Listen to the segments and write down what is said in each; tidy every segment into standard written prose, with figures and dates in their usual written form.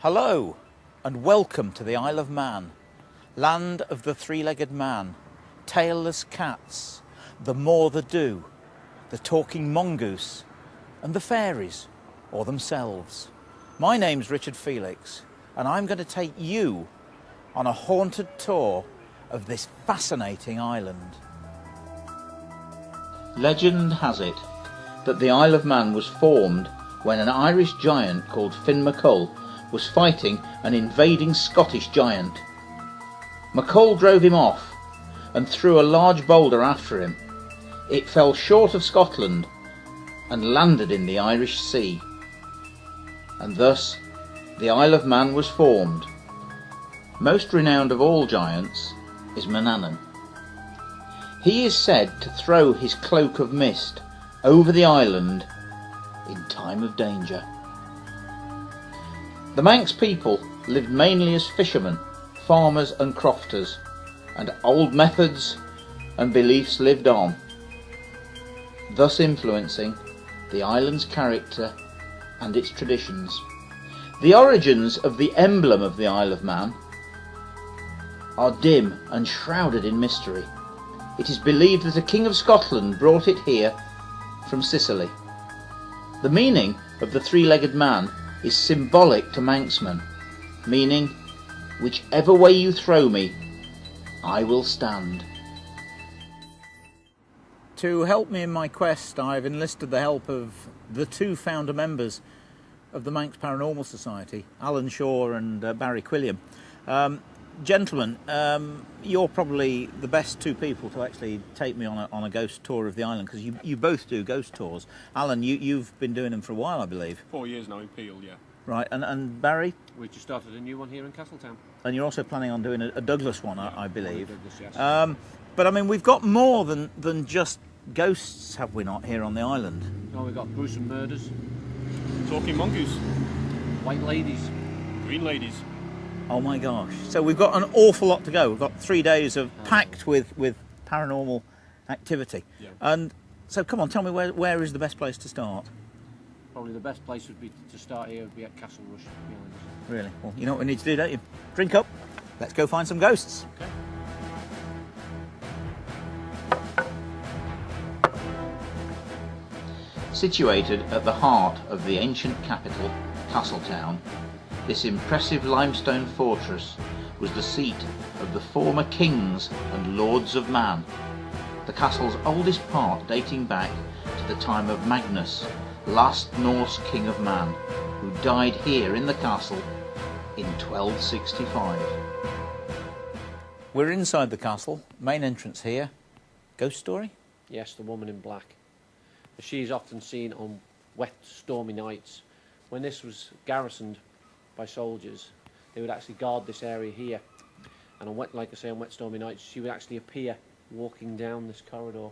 Hello and welcome to the Isle of Man, land of the three-legged man, tailless cats, the more the do, the talking mongoose and the fairies, or themselves. My name's Richard Felix and I'm going to take you on a haunted tour of this fascinating island. Legend has it that the Isle of Man was formed when an Irish giant called Finn MacColl was fighting an invading Scottish giant. MacColl drove him off and threw a large boulder after him. It fell short of Scotland and landed in the Irish Sea. And thus the Isle of Man was formed. Most renowned of all giants is Manannan. He is said to throw his cloak of mist over the island in time of danger. The Manx people lived mainly as fishermen, farmers and crofters, and old methods and beliefs lived on, thus influencing the island's character and its traditions. The origins of the emblem of the Isle of Man are dim and shrouded in mystery. It is believed that a king of Scotland brought it here from Sicily. The meaning of the three-legged man is symbolic to Manxmen, meaning, whichever way you throw me, I will stand. To help me in my quest, I've enlisted the help of the two founder members of the Manx Paranormal Society, Alan Shaw and Barry Quilliam. Gentlemen, you're probably the best two people to actually take me on a ghost tour of the island, because you both do ghost tours. Alan, you've been doing them for a while, I believe. 4 years now in Peel, yeah. Right, and Barry? We just started a new one here in Castletown. And you're also planning on doing a Douglas one, Yeah, I believe. Douglas, yes. But I mean, we've got more than just ghosts, have we not, here on the island? No, we've got gruesome murders, Talking mongoose, white ladies. green ladies. Oh my gosh. So we've got an awful lot to go. We've got 3 days of packed with paranormal activity. Yeah. And so come on, tell me where is the best place to start? Probably the best place would be to start here would be at Castle Rush, to be honest. Really? Well, you know what we need to do, don't you? Drink up. Let's go find some ghosts. Okay. Situated at the heart of the ancient capital, Castletown, this impressive limestone fortress was the seat of the former kings and lords of Man, the castle's oldest part dating back to the time of Magnus, last Norse king of Man, who died here in the castle in 1265. We're inside the castle, main entrance here. Ghost story? Yes, the woman in black. She's often seen on wet, stormy nights. When this was garrisoned by soldiers, they would actually guard this area here. And on wet, like I say, on wet, stormy nights, she would actually appear walking down this corridor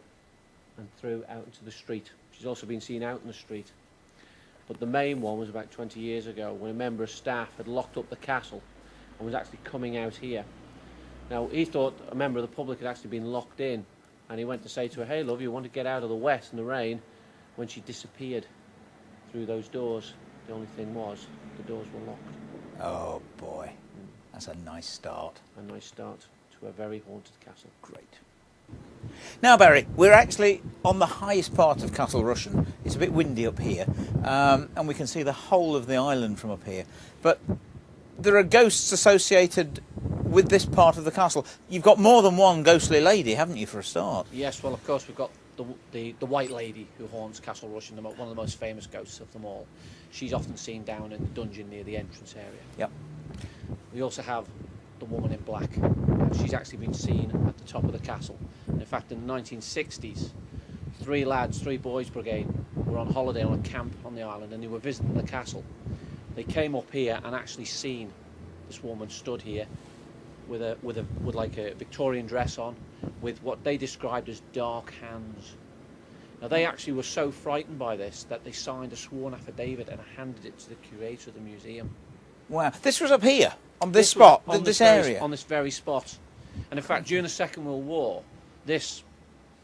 and through out into the street. She's also been seen out in the street. But the main one was about 20 years ago, when a member of staff had locked up the castle and was actually coming out here. Now, he thought a member of the public had actually been locked in, and he went to say to her, "Hey love, you want to get out of the wet and the rain," when she disappeared through those doors. The only thing was, the doors were locked. Oh boy, that's a nice start. A nice start to a very haunted castle. Great. Now Barry, we're actually on the highest part of Castle Rushen. It's a bit windy up here, and we can see the whole of the island from up here. But there are ghosts associated with this part of the castle. You've got more than one ghostly lady, haven't you, for a start? Yes, well, of course, we've got the White Lady who haunts Castle Rushen, one of the most famous ghosts of them all. She's often seen down in the dungeon near the entrance area. Yep. We also have the woman in black. She's actually been seen at the top of the castle. And in fact, in the 1960s, three boys brigade were on holiday on a camp on the island, and they were visiting the castle. They came up here and actually seen this woman stood here with like a Victorian dress on, with what they described as dark hands. Now, they actually were so frightened by this that they signed a sworn affidavit and handed it to the curator of the museum. Wow. This was up here, on this spot, on this area? On this very spot. And in fact, during the Second World War, this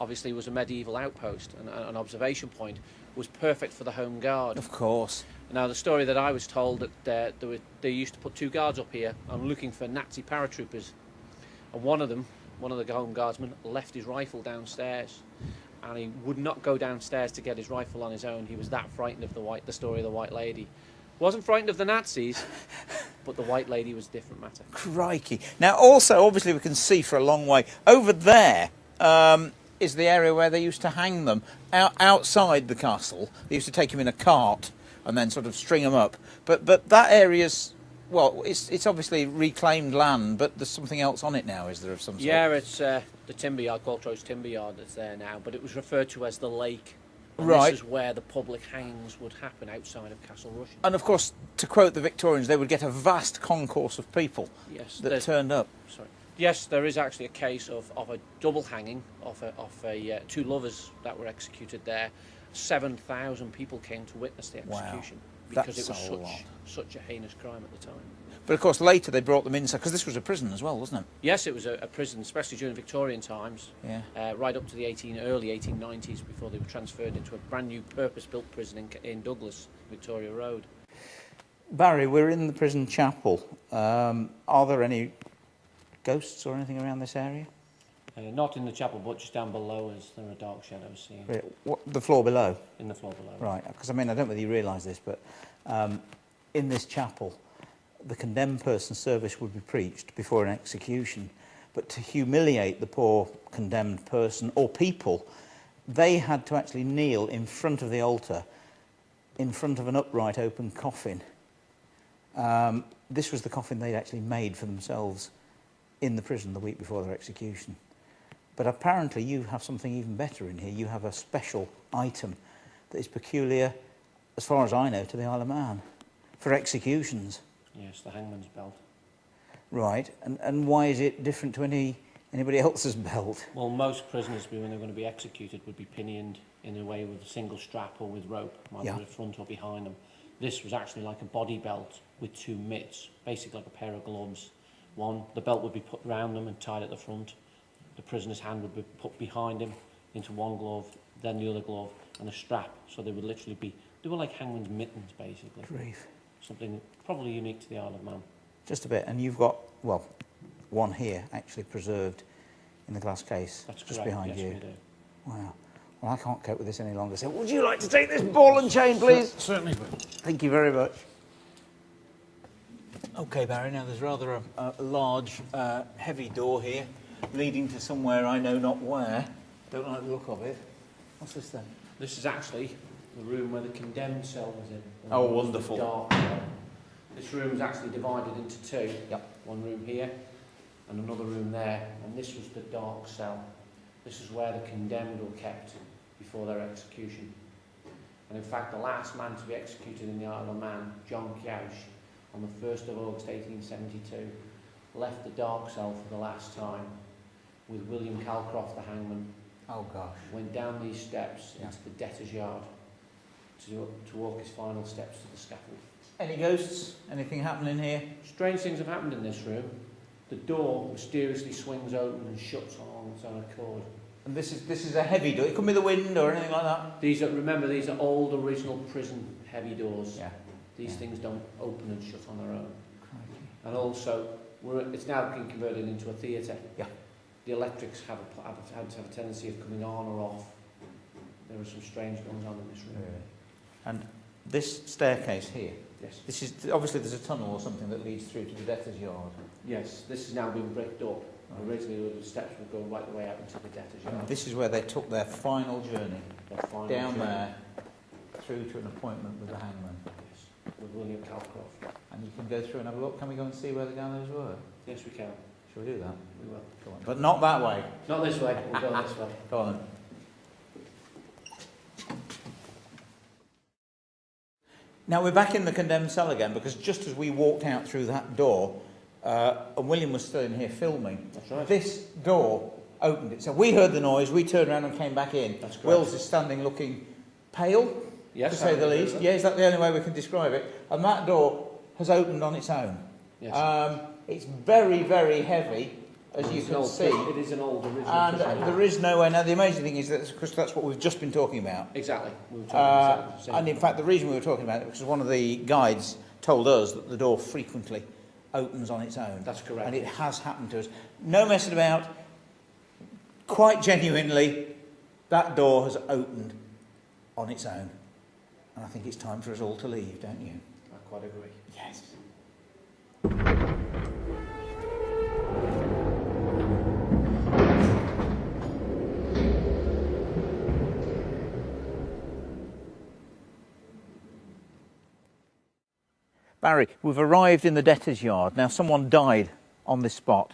obviously was a medieval outpost and an observation point, was perfect for the home guard. Of course. Now, the story that I was told that they used to put 2 guards up here and looking for Nazi paratroopers, and one of the home guardsmen, left his rifle downstairs, and he would not go downstairs to get his rifle on his own. He was that frightened of the story of the White Lady. Wasn't frightened of the Nazis, but the White Lady was a different matter. Crikey. Now, also, obviously, we can see for a long way. Over there is the area where they used to hang them outside the castle. They used to take them in a cart and then sort of string them up. But that area's, well, it's obviously reclaimed land, but there's something else on it now, is there, of some sort? Yeah, it's the timber yard, Qualtro's timber yard that's there now, but it was referred to as the lake. And right. This is where the public hangings would happen outside of Castle Rushen. And of course, to quote the Victorians, they would get a vast concourse of people that turned up. Sorry. Yes, there is actually a case of a double hanging of 2 lovers that were executed there. 7,000 people came to witness the execution. Wow. Because it was such a heinous crime at the time. But of course, later they brought them inside, because this was a prison as well, wasn't it? Yes, it was a prison, especially during Victorian times. Yeah. Right up to the early 1890s, before they were transferred into a brand new purpose-built prison in Douglas, Victoria Road. Barry, we're in the prison chapel. Are there any ghosts or anything around this area? Not in the chapel, but just down below us, there are dark shadows seen. What, the floor below? In the floor below. Right, because I mean, I don't know whether you realise this, but in this chapel, the condemned person's service would be preached before an execution, but to humiliate the poor condemned person or people, they had to actually kneel in front of the altar, in front of an upright open coffin. This was the coffin they'd actually made for themselves in the prison the week before their execution. But apparently you have something even better in here. You have a special item that is peculiar, as far as I know, to the Isle of Man, for executions. Yes, the hangman's belt. Right, and why is it different to anybody else's belt? Well, most prisoners, when they're going to be executed, would be pinioned in a way with a single strap or with rope, either in front or behind them. This was actually like a body belt with 2 mitts, basically like a pair of gloves. The belt would be put round them and tied at the front. The prisoner's hand would be put behind him into one glove, then the other glove, and a strap. So they would literally they were like hangman's mittens, basically. Grief. Something probably unique to the Isle of Man. Just a bit, and you've got, well, one here actually preserved in the glass case. That's just correct. behind Yes, you. we do. Wow. Well, I can't cope with this any longer. So, would you like to take this ball and chain, please? Certainly. Thank you very much. Okay, Barry, now there's rather a large, heavy door here, leading to somewhere I know not where. Don't like the look of it. What's this then? This is actually the room where the condemned cell was in. Oh, wonderful. Dark cell. This room is actually divided into 2. Yep. One room here and another room there. And this was the dark cell. This is where the condemned were kept before their execution. And in fact, the last man to be executed in the Isle of Man, John Kjaush, on the 1st of August 1872, left the dark cell for the last time with William Calcroft, the hangman. Oh, gosh. Went down these steps into the debtor's yard to walk his final steps to the scaffold. Any ghosts? Anything happening here? Strange things have happened in this room. The door mysteriously swings open and shuts on its own accord. And this is a heavy door. It could be the wind or anything like that. Remember, these are old original prison heavy doors. Yeah. These things don't open and shut on their own. Crikey. And also, it's now been converted into a theatre. Yeah. The electrics have a tendency of coming on or off. There are some strange goings on in this room. Really? And this staircase here. Yes. This is obviously there's a tunnel or something that leads through to the debtor's yard. Yes. This has now been bricked up. Right. Originally, the steps would go right the way out into the debtor's yard. And this is where they took their final journey. Down there, through to an appointment with the hangman. Yes. With William Calcroft. And you can go through and have a look. Can we go and see where the gallows were? Yes, we can. Shall we do that? We will. Go on. But not that way. Not this way. We'll go this way. Go on then. Now we're back in the condemned cell again, because just as we walked out through that door, and William was still in here filming, that's right. This door opened it. So we heard the noise, we turned around and came back in. That's correct. Wills is standing looking pale, yes, to say the least. Yeah, is that the only way we can describe it? And that door has opened on its own. Yes. It's very, very heavy, as you It's an can old- see. It is an old original. And facade. there is nowhere. Now, the amazing thing is that, because that's what we've just been talking about. Exactly. We were talking about the same. And in fact, the reason we were talking about it was because one of the guides told us that the door frequently opens on its own. That's correct. And it has happened to us. No messing about. Quite genuinely, that door has opened on its own. And I think it's time for us all to leave, don't you? I quite agree. Yes. Barry, we've arrived in the debtor's yard. Now, someone died on this spot.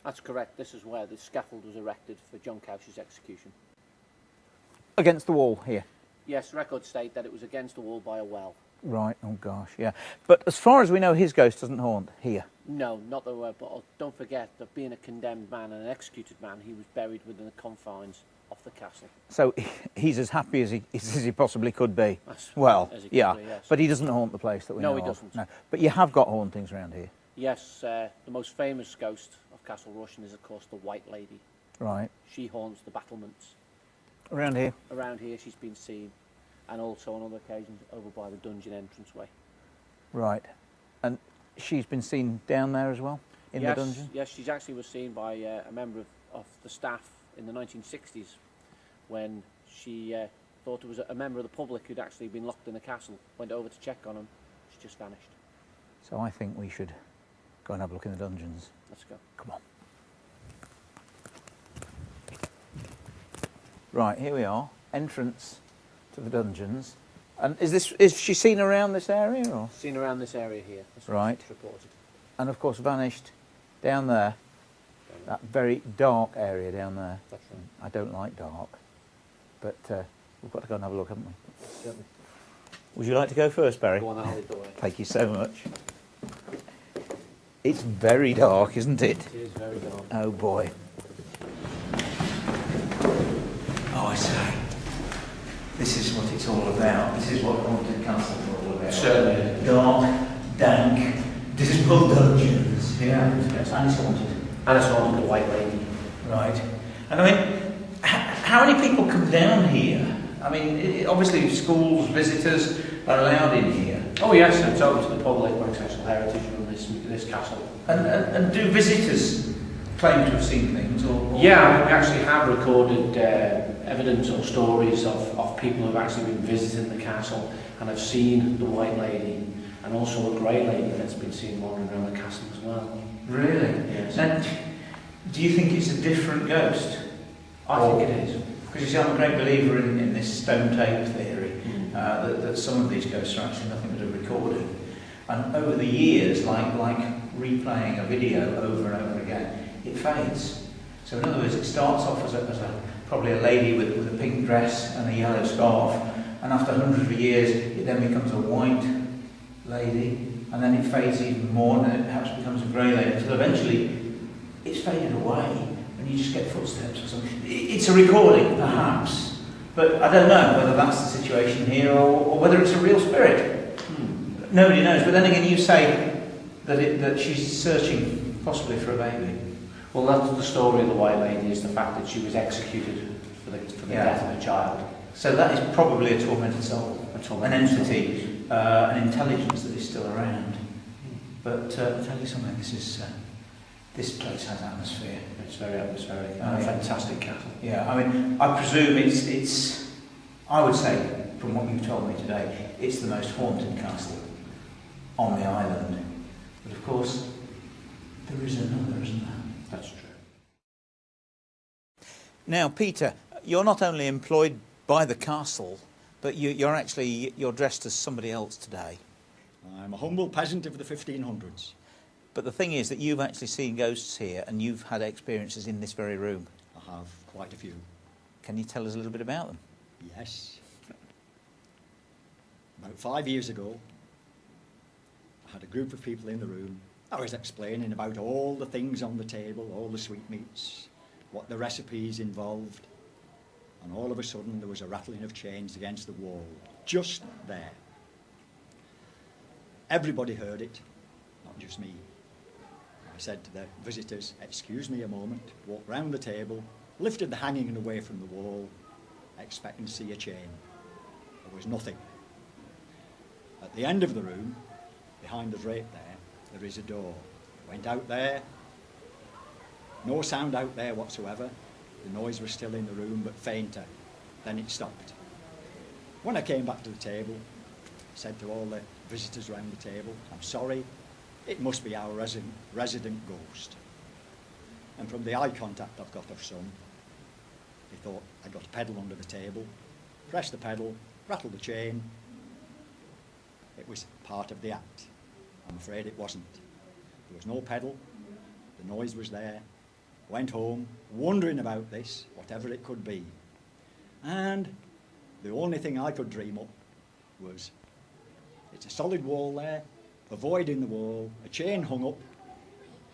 That's correct. This is where the scaffold was erected for John Couch's execution. Against the wall here. Yes, records state that it was against the wall by a well. Right, oh gosh, yeah. But as far as we know, his ghost doesn't haunt here. No, not the well, but don't forget that being a condemned man and an executed man, he was buried within the confines of the castle. So he's as happy as he possibly could be. As Well, as he could yeah, be, yes. but he doesn't haunt the place that we know No, he of. doesn't. No, but you have got hauntings around here. Yes, the most famous ghost of Castle Rushen is, of course, the White Lady. Right. She haunts the battlements. Around here? Around here she's been seen, and also on other occasions over by the dungeon entranceway. Right. And she's been seen down there as well, in Yes, the dungeon? yes, she's actually was seen by a member of the staff in the 1960s when she thought it was a member of the public who'd actually been locked in the castle, went over to check on him, she just vanished. So I think we should go and have a look in the dungeons. Let's go. Come on. Right, here we are. Entrance to the dungeons. And is she seen around this area, or? Seen around this area here. That's what Right. it's reported. And of course vanished down there. That very dark area down there. That's right. I don't like dark. But we've got to go and have a look, haven't we? Certainly. Would you like to go first, Barry? Go on, I'll lead the way. Thank you so much. It's very dark, isn't it? It is very dark. Oh boy. Oh, I say. This is what it's all about. This is what Haunted Castles are all about. Certainly. Dark, dank, dismal dungeons. Yeah. And it's haunted. And it's haunted the White Lady. Right. And I mean, how many people come down here? I mean, obviously schools, visitors are allowed in here. Oh yes, it's open to the public, Accessible Heritage Room, this castle. And do visitors claim to have seen things? Or Yeah, we actually have recorded evidence or stories of people who have actually been visiting the castle and have seen the White Lady, and also a Grey Lady that's been seen wandering around the castle as well. Really? Yes. And do you think it's a different ghost? I think it is. Because you see, I'm a great believer in this stone tape theory, that some of these ghosts are actually nothing but a recording. And over the years, like replaying a video over and over again, it fades. So in other words, it starts off as probably a lady with a pink dress and a yellow scarf, and after hundreds of years, it then becomes a white lady, and then it fades even more, and then it perhaps becomes a grey lady, until eventually it's faded away, and you just get footsteps or something. It's a recording, perhaps, but I don't know whether that's the situation here or whether it's a real spirit. Nobody knows. But then again, you say that she's searching possibly for a baby. Well, that's the story of the White Lady, is the fact that she was executed for the death of a child. So that is probably a tormented soul, an entity, soul. an intelligence that is still around. But I'll tell you something, this place has atmosphere. It's very atmospheric and Oh, a yeah. fantastic castle. Yeah, I mean, I presume it's I would say, from what you've told me today, it's the most haunted castle on the island. But of course, there is another, isn't there? That's true. Now, Peter, you're not only employed by the castle, but you're dressed as somebody else today. I'm a humble peasant of the 1500s. But the thing is that you've actually seen ghosts here, and you've had experiences in this very room. I have quite a few. Can you tell us a little bit about them? Yes. About 5 years ago, I had a group of people in the room. I was explaining about all the things on the table, all the sweetmeats, what the recipes involved, and all of a sudden there was a rattling of chains against the wall, just there. Everybody heard it, not just me. I said to the visitors, excuse me a moment, walked round the table, lifted the hanging away from the wall, expecting to see a chain. There was nothing. At the end of the room, behind the drape there is a door. Went out there, no sound out there whatsoever. The noise was still in the room, but fainter. Then it stopped. When I came back to the table, I said to all the visitors around the table, I'm sorry, it must be our resident ghost. And from the eye contact I've got of some, they thought I got a pedal under the table, pressed the pedal, rattled the chain. It was part of the act. I'm afraid it wasn't. There was no pedal, the noise was there. Went home, wondering about this, whatever it could be. And the only thing I could dream up was, it's a solid wall there, a void in the wall, a chain hung up,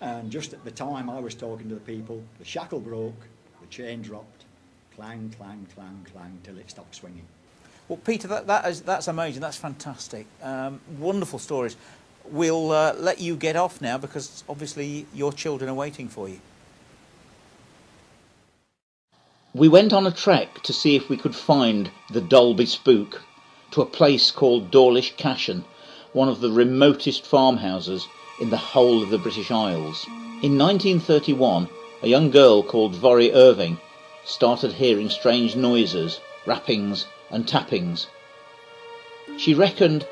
and just at the time I was talking to the people, the shackle broke, the chain dropped, clang, clang, clang, clang, till it stopped swinging. Well, Peter, that's amazing. That's fantastic. Wonderful stories. We'll let you get off now because obviously your children are waiting for you. We went on a trek to see if we could find the Dolby spook to a place called Dawlish Cashen, one of the remotest farmhouses in the whole of the British Isles. In 1931, a young girl called Vorry Irving started hearing strange noises, rappings and tappings. She reckoned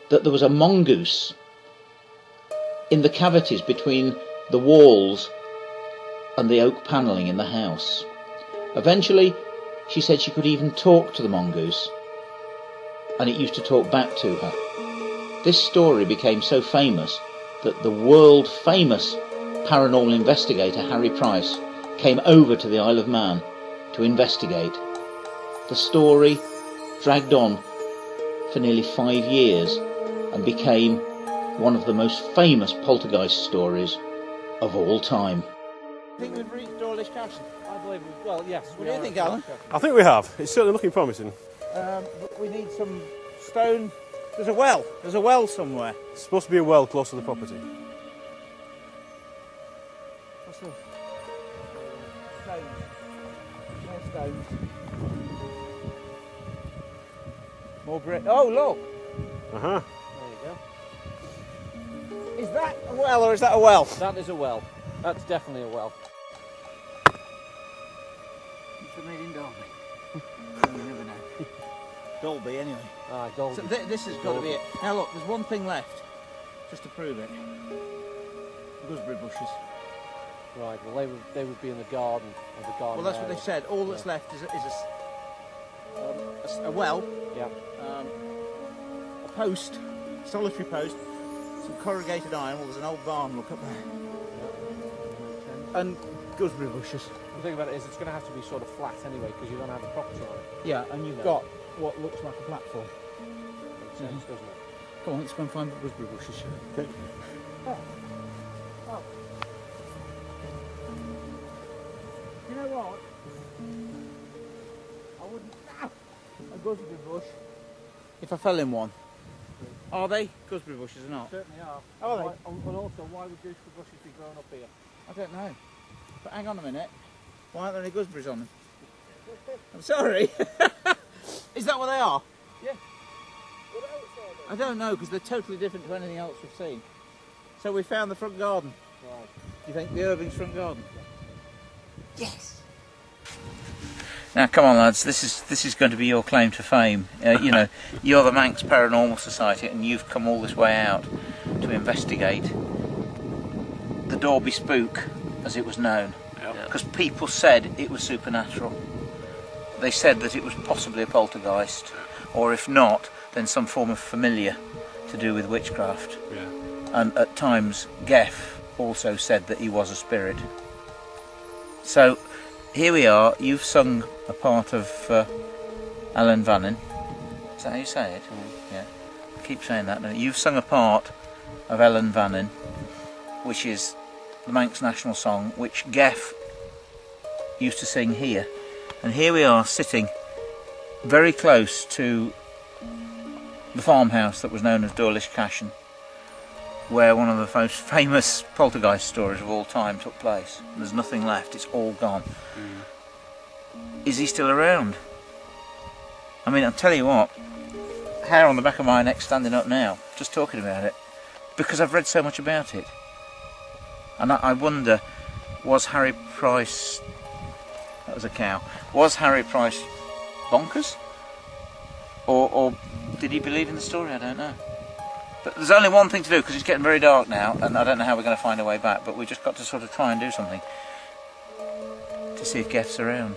that there was a mongoose in the cavities between the walls and the oak panelling in the house. Eventually, she said she could even talk to the mongoose, and it used to talk back to her. This story became so famous that the world-famous paranormal investigator Harry Price came over to the Isle of Man to investigate. The story dragged on for nearly 5 years and became one of the most famous poltergeist stories of all time. I think we've reached Dawlish Cashen. I believe well, yes. What do you think, Alan? I think we have. It's certainly looking promising. But we need some stone. There's a well. There's a well somewhere. It's supposed to be a well close to the property. What's the stones? More stones. More brick. Oh, look! Uh-huh. There you go. Is that a well or is that a well? That is a well. That's definitely a well. It's made in Derby. You never know. Dolby, anyway. Ah, Dolby. So this has got to be it. Now look, there's one thing left, just to prove it. Gooseberry bushes. Right. Well, they would be in the garden. Or the garden. Well, that's what area. they've said. All that's left is a well, Yeah. a post, solitary post, some corrugated iron. Well, there's an old barn look up there, and gooseberry bushes. The thing about it is, it's going to have to be sort of flat anyway, because you're going to have a property on it. Yeah, and you've got what looks like a platform. Makes sense, doesn't it? Come on, let's go and find the gooseberry bushes. Okay. Oh. You know what? I wouldn't. A gooseberry bush. If I fell in one. Are they gooseberry bushes or not? Certainly are. Are they? And also, why would gooseberry bushes be growing up here? I don't know. But hang on a minute. Why aren't there any gooseberries on them? I'm sorry. Is that what they are? Yeah. I don't know, because they're totally different to anything else we've seen. So we found the front garden. Right. Do you think the Irving's front garden? Yes. Now, come on, lads. This is going to be your claim to fame. You know, you're the Manx Paranormal Society, and you've come all this way out to investigate the Dorby Spook, as it was known, because people said it was supernatural. They said that it was possibly a poltergeist, or if not, then some form of familiar to do with witchcraft. Yeah. And at times, Geff also said that he was a spirit. So here we are. You've sung a part of Alan Vannin. Is that how you say it? Yeah. I keep saying that. No, you've sung a part of Ellen Vannin, which is the Manx national song, which Geff used to sing here. And here we are sitting very close to the farmhouse that was known as Dawlish Cashen. where one of the most famous poltergeist stories of all time took place. There's nothing left, it's all gone. Is he still around? I mean, I'll tell you what, hair on the back of my neck standing up now, just talking about it, because I've read so much about it. And I wonder, was Harry Price... That was a cow. Was Harry Price bonkers? Or did he believe in the story? I don't know. But there's only one thing to do, because it's getting very dark now, and I don't know how we're going to find our way back, but we've just got to sort of try and do something to see if Gef's around.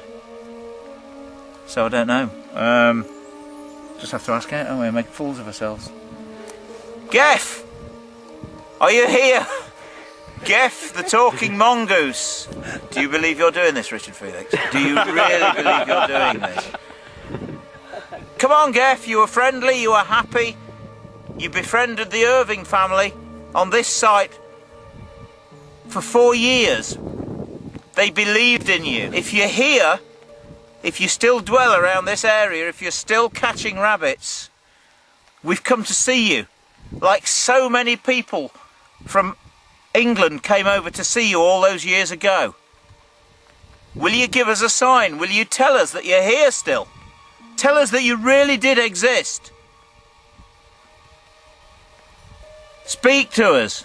So I don't know. Just have to ask out, don't we? Make fools of ourselves. Gef! Are you here? Gef, the talking mongoose. Do you believe you're doing this, Richard Felix? Do you really believe you're doing this? Come on, Gef, you were friendly, you were happy. You befriended the Irving family on this site for 4 years. They believed in you. If you're here, if you still dwell around this area, if you're still catching rabbits, we've come to see you. Like so many people from England came over to see you all those years ago. Will you give us a sign? Will you tell us that you're here still? Tell us that you really did exist. Speak to us.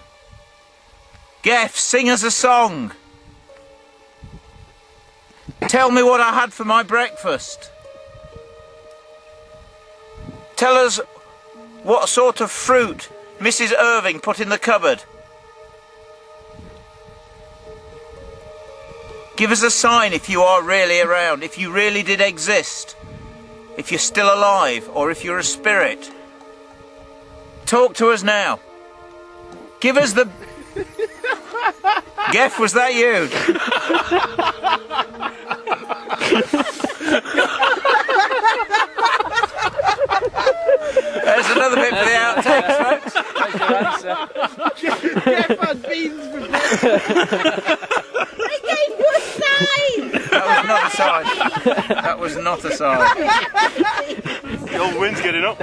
Gef, sing us a song. Tell me what I had for my breakfast. Tell us what sort of fruit Mrs. Irving put in the cupboard. Give us a sign if you are really around, if you really did exist, if you're still alive, or if you're a spirit. Talk to us now. Give us the... Gef, was that you? There's another bit for the outtakes, folks. Gef had beans for breakfast. I gave you a sign. That was not a sign. The old wind's getting up.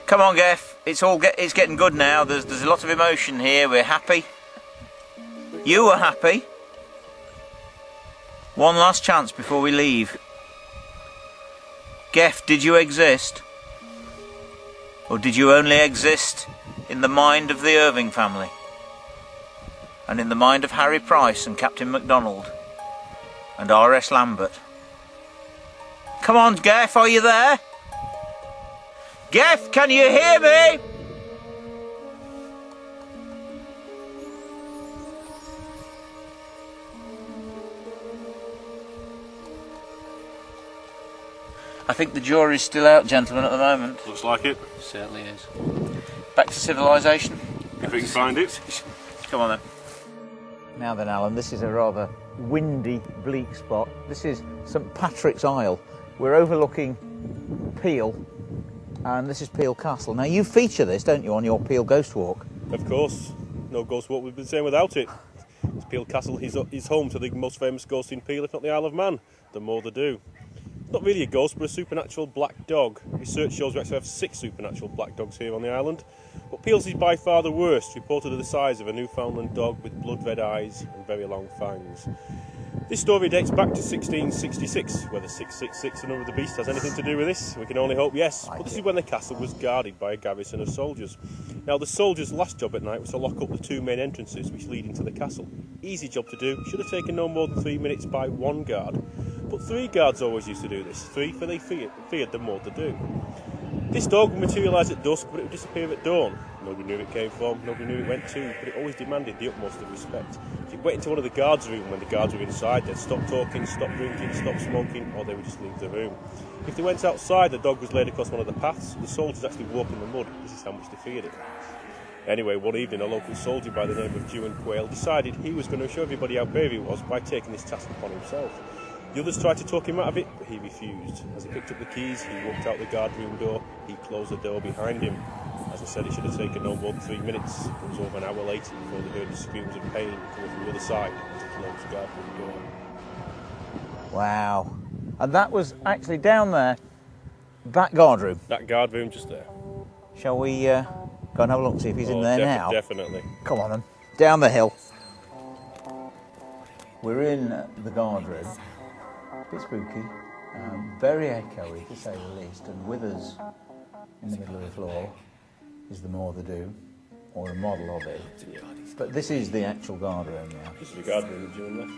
Come on, Gef. It's getting good now. There's a lot of emotion here. We're happy. You were happy. One last chance before we leave. Gef, did you exist? Or did you only exist in the mind of the Irving family? And in the mind of Harry Price and Captain MacDonald and R.S. Lambert? Come on, Gef, are you there? Gef, can you hear me? I think the jury's still out, gentlemen, at the moment. Looks like it. Certainly is. Back to civilization. If we can find it. Come on then. Now then, Alan, this is a rather windy, bleak spot. This is St Patrick's Isle. We're overlooking Peel, and this is Peel Castle. Now, you feature this, don't you, on your Peel Ghost Walk? Of course. No ghost walk we've been saying without it. It's Peel Castle is home to the most famous ghost in Peel, if not the Isle of Man, the More They Do. Not really a ghost, but a supernatural black dog. Research shows we actually have 6 supernatural black dogs here on the island. But Peel's is by far the worst, reported of the size of a Newfoundland dog with blood-red eyes and very long fangs. This story dates back to 1666. Whether 666, the number of the beast, has anything to do with this, we can only hope yes. But this is when the castle was guarded by a garrison of soldiers. Now, the soldiers' last job at night was to lock up the 2 main entrances which lead into the castle. Easy job to do, should have taken no more than 3 minutes by 1 guard. But 3 guards always used to do this, 3 for they feared them more to do. This dog would materialise at dusk, but it would disappear at dawn. Nobody knew it came from, nobody knew it went to, but it always demanded the utmost of respect. If you went into one of the guards' room when the guards were inside, they'd stop talking, stop drinking, stop smoking, or they would just leave the room. If they went outside, the dog was laid across one of the paths, the soldiers actually walked in the mud. This is how much they feared it. Anyway, one evening, a local soldier by the name of Dew and Quayle decided he was going to show everybody how brave he was by taking this task upon himself. The others tried to talk him out of it, but he refused. As he picked up the keys, he walked out the guard room door, he closed the door behind him. As I said, it should have taken no more than 3 minutes. It was over an hour later before they heard the screams of pain coming from the other side as he closed the guard room door. Wow. And that was actually down there That guard room. That guard room just there. Shall we go and have a look, see if he's in there now? Definitely. Come on then. Down the hill. We're in the guard room. A bit spooky. Very echoey, to say the least. And with us, in the middle of the floor, is the more the do, or a model of it. But this is the actual guard room, yeah. This is the guard room that June left.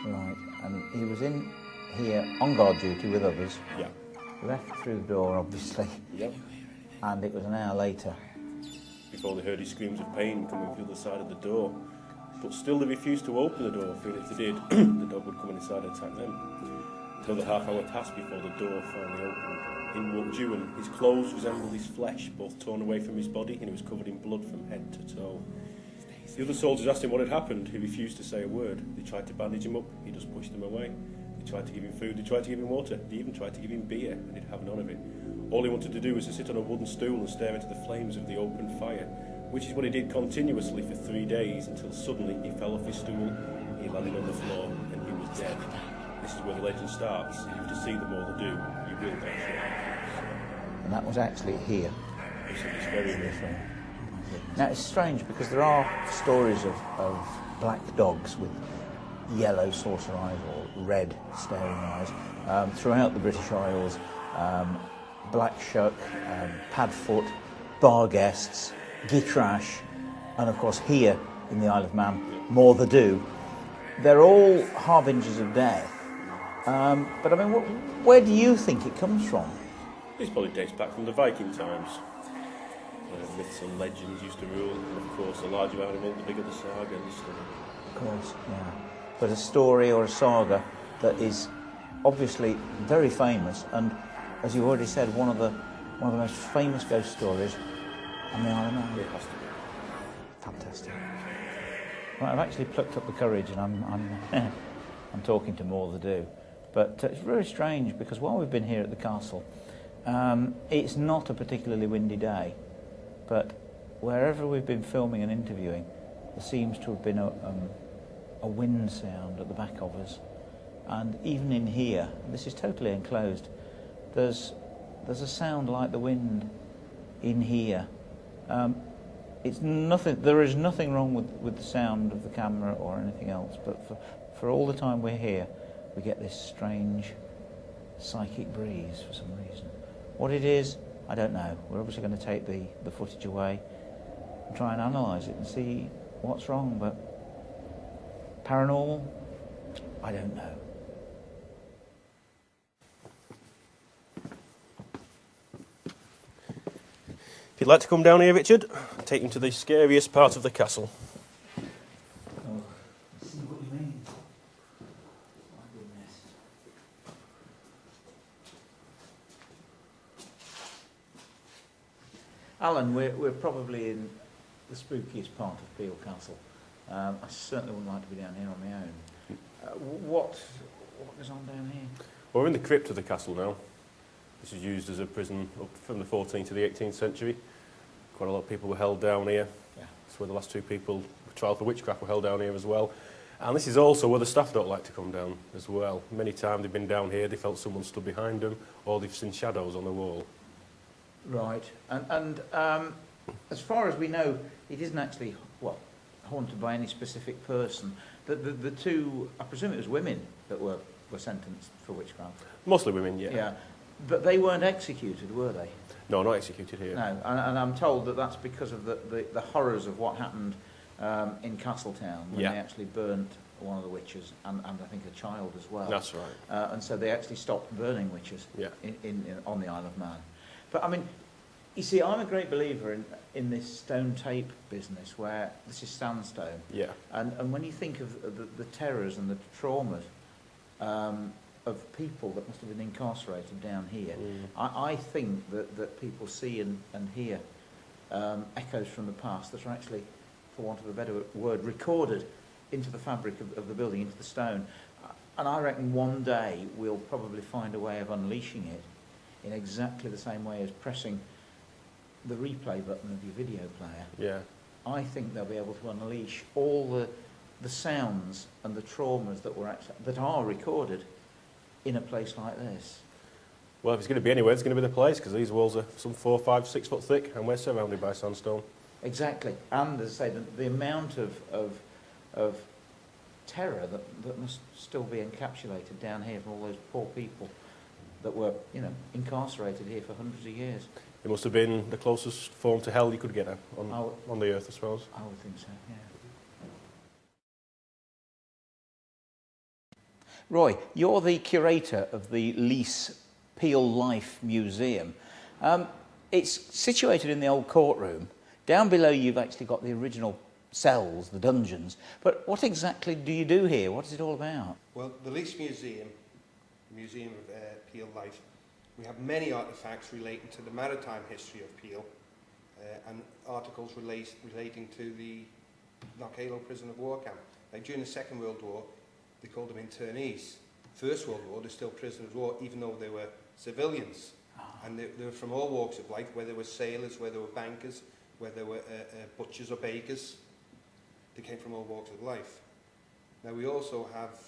Right. And he was in here on guard duty with others. Yeah. Left through the door, obviously. Yep. And it was an hour later. Before they heard his screams of pain coming through the side of the door. But still they refused to open the door, fearing if they did, the dog would come inside and attack them. Another half hour passed before the door finally opened. In walked Ewan. His clothes resembled his flesh, both torn away from his body, and he was covered in blood from head to toe. The other soldiers asked him what had happened. He refused to say a word. They tried to bandage him up. He just pushed them away. They tried to give him food. They tried to give him water. They even tried to give him beer, and he'd have none of it. All he wanted to do was to sit on a wooden stool and stare into the flames of the open fire, which is what he did continuously for 3 days, until suddenly he fell off his stool, he landed on the floor, and he was dead. This is where the legend starts. If you to see the more they do, you will die sure. And that was actually here. It's very different. Now it's strange because there are stories of black dogs with yellow saucer eyes or red staring eyes throughout the British Isles. Black Shuck, Padfoot, Barguests, Gitrash, and of course here in the Isle of Man, More the Do. They're all harbingers of death. But I mean, where do you think it comes from? This probably dates back from the Viking times. Myths and legends used to rule, and of course the larger the animal, the bigger the saga and stuff. Of course, yeah. But a story or a saga that is obviously very famous, and as you already said, one of the most famous ghost stories on the Isle of Man. It has to be. Fantastic. Well, I've actually plucked up the courage, and I'm talking to More the Do. But it's very strange because while we've been here at the castle, it's not a particularly windy day, but wherever we've been filming and interviewing, there seems to have been a wind sound at the back of us. And even in here, this is totally enclosed, there's a sound like the wind in here. It's nothing. There is nothing wrong with the sound of the camera or anything else, but for all the time we're here, we get this strange psychic breeze for some reason. What it is, I don't know. We're obviously going to take the footage away and try and analyse it and see what's wrong, but paranormal, I don't know. If you'd like to come down here, Richard, I'll take you to the scariest part of the castle. Oh, I see what you mean. My goodness. Alan, we're probably in the spookiest part of Peel Castle. I certainly wouldn't like to be down here on my own. What goes on down here? Well, we're in the crypt of the castle now. This is used as a prison up from the 14th to the 18th century. Quite a lot of people were held down here. Yeah. That's where the last two people trial for witchcraft were held down here as well. And this is also where the staff don't like to come down as well. Many times they've been down here, they felt someone stood behind them, or they've seen shadows on the wall. Right. And as far as we know, it isn't actually, haunted by any specific person. The two, I presume it was women that were sentenced for witchcraft. Mostly women, yeah. Yeah. But they weren't executed, were they? No, not executed here. No, and I'm told that that's because of the horrors of what happened in Castletown when they actually burnt one of the witches and I think a child as well. That's right. And so they actually stopped burning witches on the Isle of Man. But I mean, you see, I'm a great believer in this stone tape business where this is sandstone. Yeah. And when you think of the terrors and the traumas of people that must have been incarcerated down here, I think that people see and hear echoes from the past that are actually, for want of a better word, recorded into the fabric of the building, into the stone. And I reckon one day we'll probably find a way of unleashing it in exactly the same way as pressing the replay button of your video player. Yeah. I think they'll be able to unleash all the sounds and the traumas that are recorded in a place like this. Well, if it's going to be anywhere, it's going to be the place, because these walls are some 4, 5, 6 foot thick, and we're surrounded by sandstone. Exactly. And as I say, the amount of terror that must still be encapsulated down here from all those poor people that were, you know, incarcerated here for hundreds of years. It must have been the closest form to hell you could get on the earth, I suppose. I would think so, yeah. Roy, you're the curator of the Lease Peel Life Museum. It's situated in the old courtroom. Down below you've actually got the original cells, the dungeons. But what exactly do you do here? What is it all about? Well, the Lease Museum, the Museum of Peel Life, we have many artefacts relating to the maritime history of Peel and articles relating to the Knockalo prison of war camp. Now, during the Second World War, they called them internees. First World War, they're still prisoners of war, even though they were civilians. And they were from all walks of life, whether they were sailors, whether they were bankers, whether they were butchers or bakers. They came from all walks of life. Now, we also have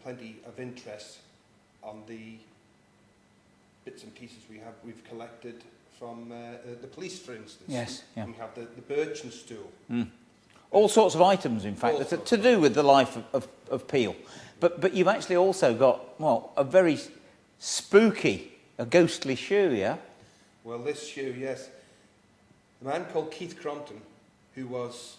plenty of interest on the bits and pieces we've collected from the police, for instance. Yes, yeah. We have the birch and stool. Mm. All sorts of items, in fact, that to do with the life of Peel. But you've actually also got, well, a very spooky, a ghostly shoe, yeah? Well, this shoe, yes. A man called Keith Crompton, who was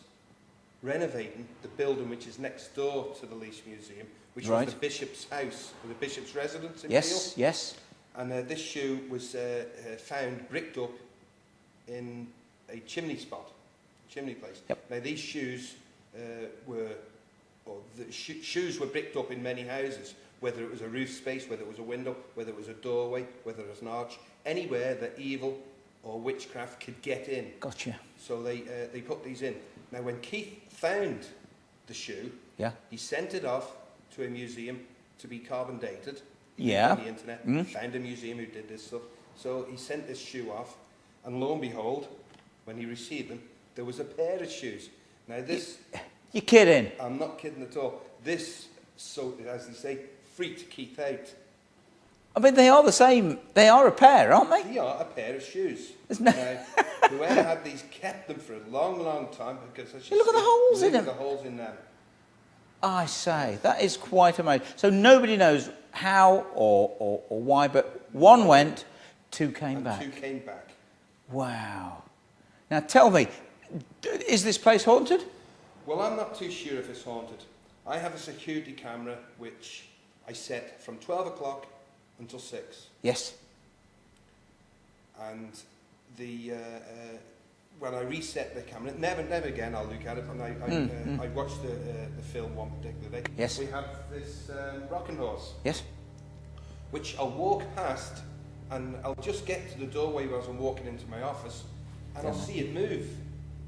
renovating the building which is next door to the Lease Museum, which was the bishop's house, or the bishop's residence in Peel. Yes. And this shoe was found bricked up in a chimney place. Yep. Now, these shoes shoes were bricked up in many houses, whether it was a roof space, whether it was a window, whether it was a doorway, whether it was an arch, anywhere that evil or witchcraft could get in. Gotcha. So they put these in. Now, when Keith found the shoe, he sent it off to a museum to be carbon dated. On the internet, found a museum who did this stuff. So he sent this shoe off, and lo and behold, when he received them, there was a pair of shoes. Now this... You're kidding? I'm not kidding at all. This, so as they say, freaked Keith out. I mean, they are the same. They are a pair, aren't they? They are a pair of shoes. Now, whoever had these kept them for a long, long time, because as you look at the holes in them. Look at the holes in them. I say, that is quite amazing. So nobody knows how or why, but one went, two came back. Two came back. Wow. Now tell me, is this place haunted? Well, I'm not too sure if it's haunted. I have a security camera which I set from 12 o'clock until 6. Yes. And when I reset the camera, never again I'll look at it. And I watched the film one particular day. Yes. We have this rocking horse. Yes. Which I'll walk past, and I'll just get to the doorway as I'm walking into my office, and I'll see it move.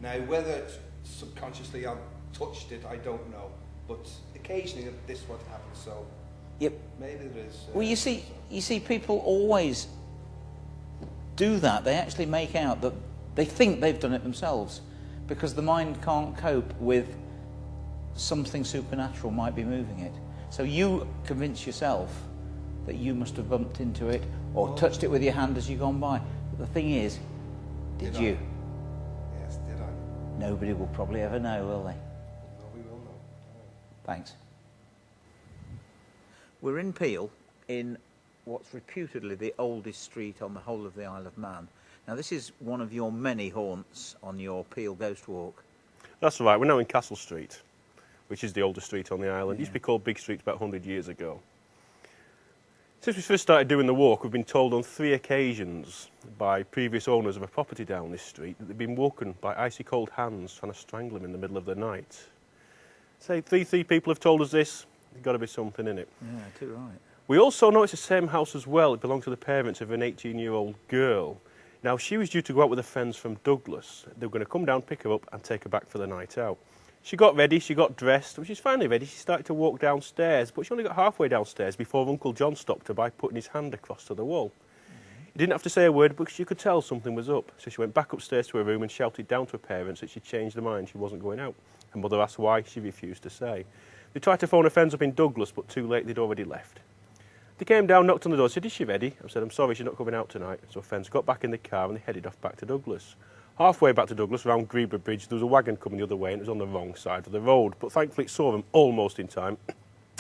Now, whether subconsciously I've touched it, I don't know. But occasionally this is what happens. So maybe there is. Well, you see, people always do that. They actually make out that they think they've done it themselves, because the mind can't cope with something supernatural might be moving it. So you convince yourself that you must have bumped into it or touched it with your hand as you've gone by. But the thing is, did you? Yes, did I? Nobody will probably ever know, will they? Nobody will know. Thanks. We're in Peel, in what's reputedly the oldest street on the whole of the Isle of Man. Now, this is one of your many haunts on your Peel Ghost Walk. That's right. We're now in Castle Street, which is the oldest street on the island. It used to be called Big Street about 100 years ago. Since we first started doing the walk, we've been told on 3 occasions by previous owners of a property down this street that they've been woken by icy cold hands trying to strangle them in the middle of the night. Say, three people have told us this. There's got to be something in it. Yeah, too right. We also know it's the same house as well. It belonged to the parents of an 18-year-old girl. Now, she was due to go out with her friends from Douglas. They were going to come down, pick her up and take her back for the night out. She got ready, she got dressed. When she was finally ready, she started to walk downstairs, but she only got halfway downstairs before Uncle John stopped her by putting his hand across to the wall. He didn't have to say a word, but she could tell something was up. So she went back upstairs to her room and shouted down to her parents that she'd changed her mind, she wasn't going out. Her mother asked why, she refused to say. They tried to phone her friends up in Douglas, but too late, they'd already left. They came down, knocked on the door, said, "Is she ready?" I said, "I'm sorry, she's not coming out tonight." So friends got back in the car and they headed off back to Douglas. Halfway back to Douglas, around Greba Bridge, there was a wagon coming the other way and it was on the wrong side of the road. But thankfully it saw them almost in time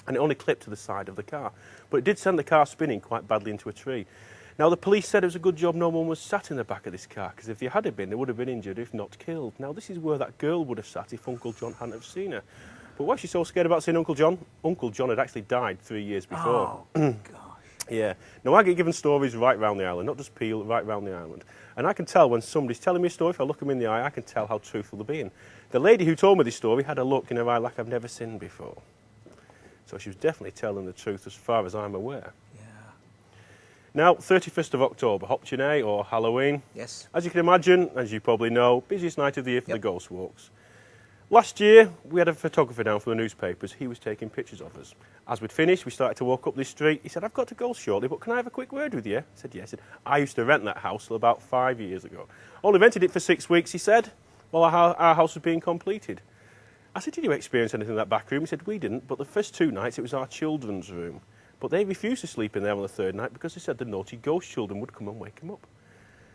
and it only clipped to the side of the car. But it did send the car spinning quite badly into a tree. Now the police said it was a good job no one was sat in the back of this car, because if they had been, they would have been injured, if not killed. Now this is where that girl would have sat if Uncle John hadn't have seen her. But why is she so scared about seeing Uncle John? Uncle John had actually died 3 years before. Oh, gosh. Yeah. Now, I get given stories right round the island, not just Peel, right round the island. And I can tell when somebody's telling me a story, if I look them in the eye, I can tell how truthful they're being. The lady who told me this story had a look in her eye like I've never seen before. So she was definitely telling the truth as far as I'm aware. Yeah. Now, 31st of October, Hopchinay or Halloween. Yes. As you can imagine, as you probably know, busiest night of the year for the ghost walks. Last year, we had a photographer down from the newspapers. He was taking pictures of us. As we'd finished, we started to walk up this street. He said, "I've got to go shortly, but can I have a quick word with you?" I said, "Yes." He said, "I used to rent that house till about 5 years ago. Only rented it for 6 weeks," he said, while our house was being completed. I said, "Did you experience anything in that back room?" He said, "We didn't, but the first 2 nights it was our children's room. But they refused to sleep in there on the 3rd night because they said the naughty ghost children would come and wake them up."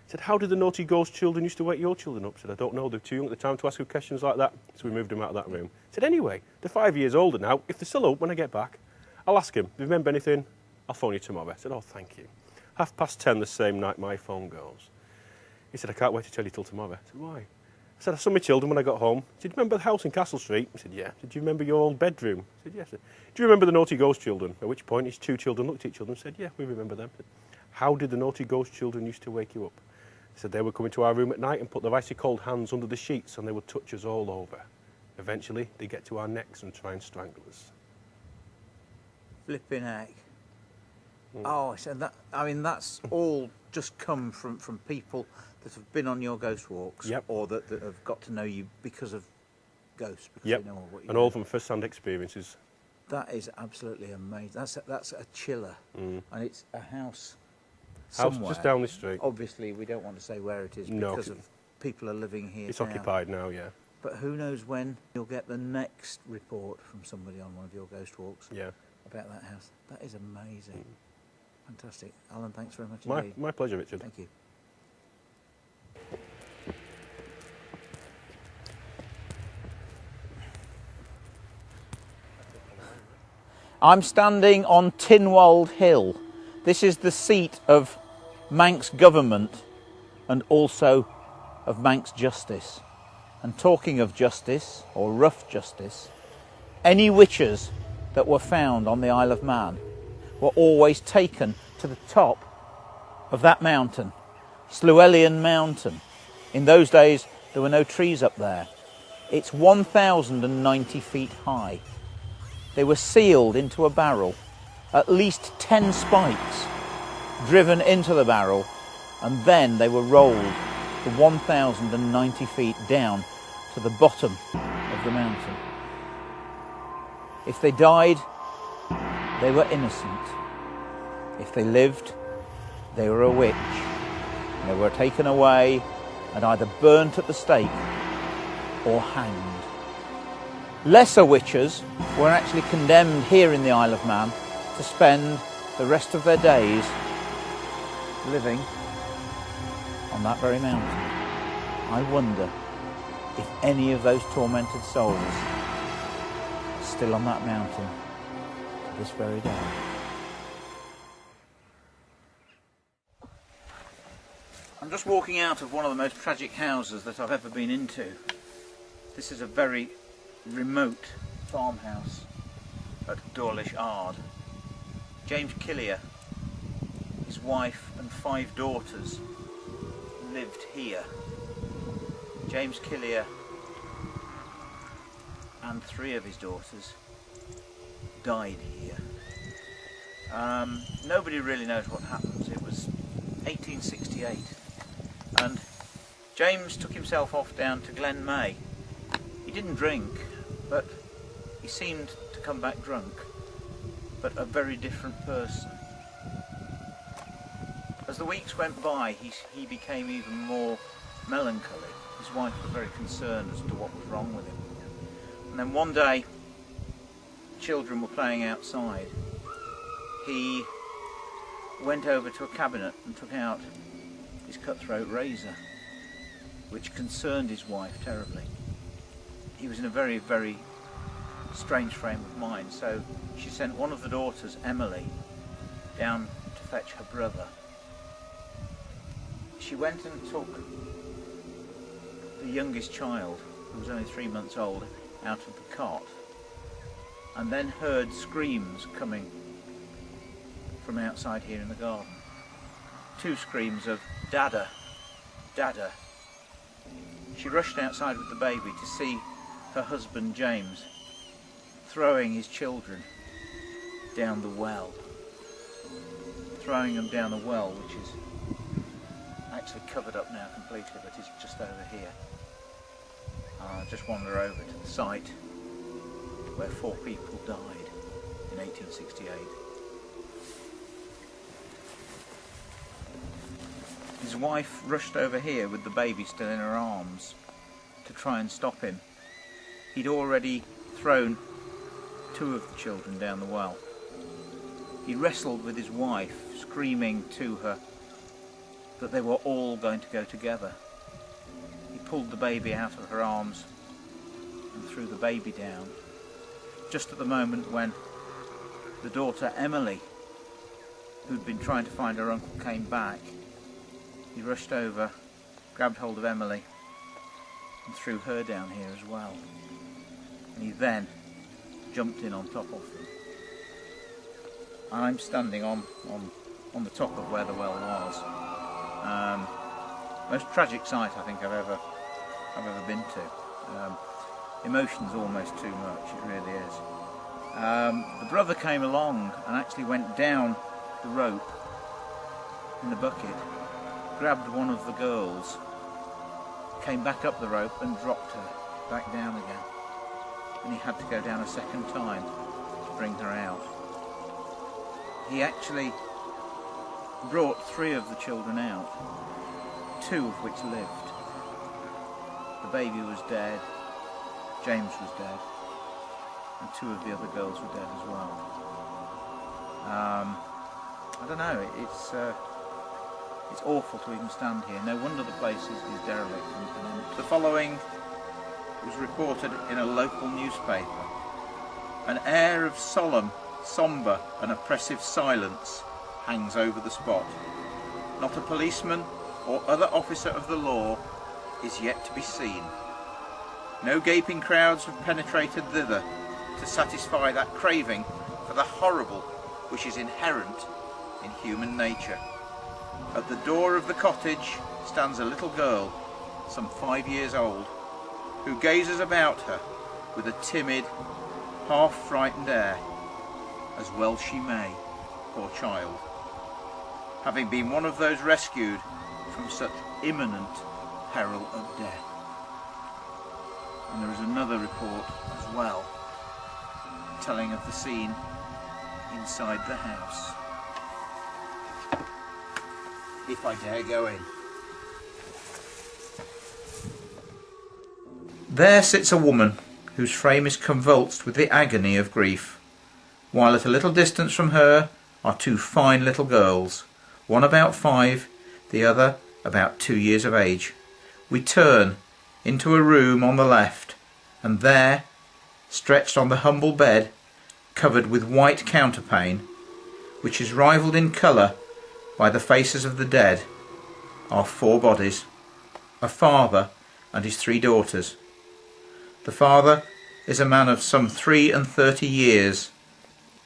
He said, "How did the naughty ghost children used to wake your children up?" I said, "I don't know, they're too young at the time to ask you questions like that." So we moved them out of that room. He said, "Anyway, they're 5 years older now. If they're still up when I get back, I'll ask him. If you remember anything, I'll phone you tomorrow." I said, "Oh, thank you." 10:30 the same night my phone goes. He said, "I can't wait to tell you till tomorrow." I said, "Why?" I said, "I saw my children when I got home." "Did you remember the house in Castle Street?" I said, "Yeah." "Did you remember your old bedroom?" I said, "Yes." I said, "Do you remember the naughty ghost children?" At which point his 2 children looked at each other and said, "Yeah, we remember them." I said, "How did the naughty ghost children used to wake you up?" He said, "They would come into our room at night and put their icy cold hands under the sheets and they would touch us all over. Eventually, they get to our necks and try and strangle us." Flipping heck. Oh, I said that. I mean, that's all just come from people that have been on your ghost walks, Yep. or that have got to know you because of ghosts. Because Yep. they know what you And all do. from first-hand experiences. That is absolutely amazing. That's a chiller, and it's a house somewhere. Just down the street. Obviously, we don't want to say where it is No, because of people are living here. It's now. occupied now, yeah. But who knows when you'll get the next report from somebody on one of your ghost walks Yeah. about that house. That is amazing. Fantastic. Alan, thanks very much My indeed. pleasure, Richard. Thank you. I'm standing on Tinwold Hill. This is the seat of Manx government and also of Manx justice. And talking of justice, or rough justice, any witches that were found on the Isle of Man were always taken to the top of that mountain, Llewellyn Mountain. In those days, there were no trees up there. It's 1,090 feet high. They were sealed into a barrel, at least 10 spikes driven into the barrel, and then they were rolled the 1,090 feet down to the bottom of the mountain. If they died, they were innocent. If they lived, they were a witch. And they were taken away and either burnt at the stake or hanged. Lesser witches were actually condemned here in the Isle of Man to spend the rest of their days living on that very mountain. I wonder if any of those tormented souls are still on that mountain to this very day. I'm just walking out of one of the most tragic houses that I've ever been into. This is a very remote farmhouse at Dawlish Ard. James Killier, his wife and 5 daughters lived here. James Killier and 3 of his daughters died here. Nobody really knows what happened. It was 1868 and James took himself off down to Glen May. He didn't drink, but he seemed to come back drunk, but a very different person. As the weeks went by, he became even more melancholy. His wife was very concerned as to what was wrong with him. And then one day, children were playing outside. He went over to a cabinet and took out his cutthroat razor, which concerned his wife terribly. He was in a very, very strange frame of mind, so she sent one of the daughters, Emily, down to fetch her brother. She went and took the youngest child, who was only 3 months old, out of the cot, and then heard screams coming from outside here in the garden. 2 screams of "Dada, Dada." She rushed outside with the baby to see her husband James throwing his children down the well. Throwing them down the well, which is actually covered up now completely, but it's just over here. I'll just wander over to the site where 4 people died in 1868. His wife rushed over here with the baby still in her arms to try and stop him. He'd already thrown 2 of the children down the well. He wrestled with his wife, screaming to her that they were all going to go together. He pulled the baby out of her arms and threw the baby down, just at the moment when the daughter Emily, who'd been trying to find her uncle, came back. He rushed over, grabbed hold of Emily and threw her down here as well. And he then jumped in on top of them. I'm standing on the top of where the well was. Most tragic sight I think I've ever been to. Emotion's almost too much, it really is. The brother came along and actually went down the rope in the bucket, grabbed one of the girls, came back up the rope and dropped her back down again. And he had to go down a second time to bring her out. He actually brought 3 of the children out, 2 of which lived. The baby was dead, James was dead, and 2 of the other girls were dead as well. I don't know, it's awful to even stand here. No wonder the place is derelict and empty. The following was reported in a local newspaper. An air of solemn, sombre and oppressive silence hangs over the spot. Not a policeman or other officer of the law is yet to be seen. No gaping crowds have penetrated thither to satisfy that craving for the horrible which is inherent in human nature. At the door of the cottage stands a little girl, some 5 years old, who gazes about her with a timid, half-frightened air, as well she may, poor child, having been one of those rescued from such imminent peril of death. And there is another report as well, telling of the scene inside the house. If I dare go in. There sits a woman whose frame is convulsed with the agony of grief, while at a little distance from her are 2 fine little girls, one about 5, the other about 2 years of age. We turn into a room on the left, and there, stretched on the humble bed, covered with white counterpane, which is rivalled in colour by the faces of the dead, are 4 bodies, a father and his 3 daughters. The father is a man of some 33 years,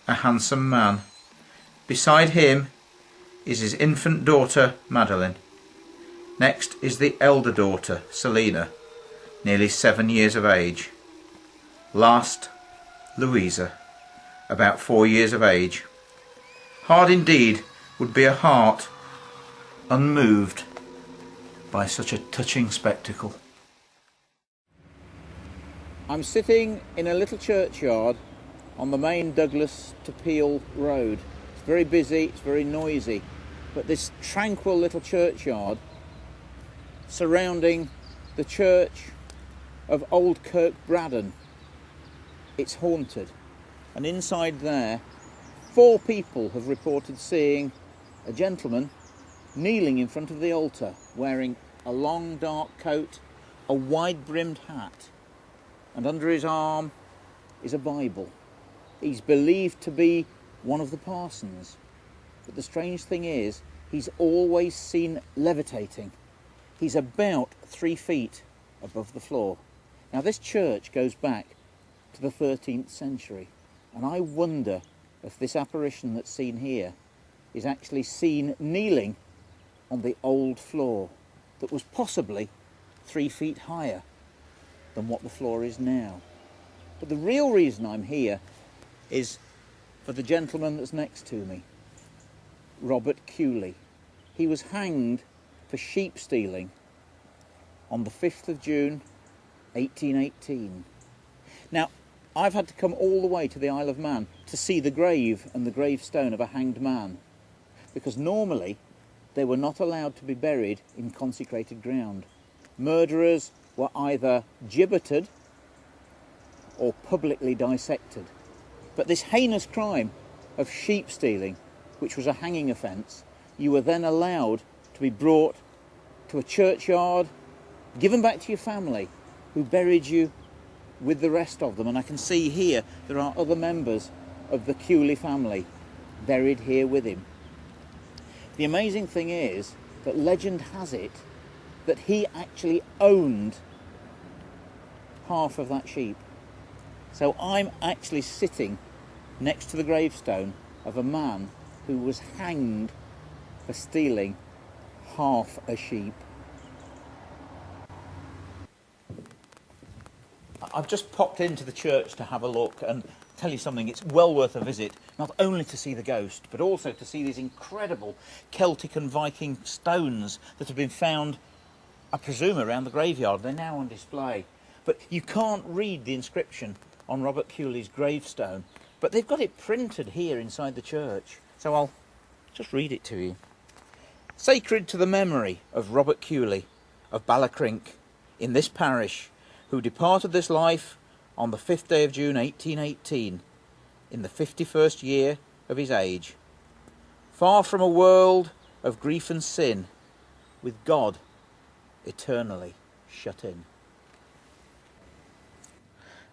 a handsome man. Beside him is his infant daughter Madeline. Next is the elder daughter Selina, nearly 7 years of age. Last, Louisa, about 4 years of age. Hard indeed would be a heart unmoved by such a touching spectacle. I'm sitting in a little churchyard on the main Douglas to Peel road. It's very busy, it's very noisy, but this tranquil little churchyard surrounding the church of Old Kirk Braddon, it's haunted, and inside there 4 people have reported seeing a gentleman kneeling in front of the altar, wearing a long dark coat, a wide-brimmed hat, and under his arm is a Bible. He's believed to be one of the parsons, but the strange thing is, he's always seen levitating. He's about 3 feet above the floor. Now, this church goes back to the 13th century, and I wonder if this apparition that's seen here is actually seen kneeling on the old floor that was possibly 3 feet higher than what the floor is now. But the real reason I'm here is for the gentleman that's next to me, Robert Cooley. He was hanged for sheep stealing on the 5th of June 1818. Now, I've had to come all the way to the Isle of Man to see the grave and the gravestone of a hanged man, because normally they were not allowed to be buried in consecrated ground. Murderers were either gibbeted or publicly dissected. But this heinous crime of sheep stealing, which was a hanging offence, you were then allowed to be brought to a churchyard, given back to your family, who buried you with the rest of them. And I can see here there are other members of the Cooley family buried here with him. The amazing thing is that legend has it that he actually owned half of that sheep. So I'm actually sitting next to the gravestone of a man who was hanged for stealing half a sheep. I've just popped into the church to have a look and tell you something, it's well worth a visit, not only to see the ghost, but also to see these incredible Celtic and Viking stones that have been found, I presume, around the graveyard. They're now on display. But you can't read the inscription on Robert Cooley's gravestone, but they've got it printed here inside the church. So I'll just read it to you. Sacred to the memory of Robert Cooley of Ballacrint in this parish, who departed this life on the 5th day of June 1818, in the 51st year of his age, far from a world of grief and sin, with God eternally shut in.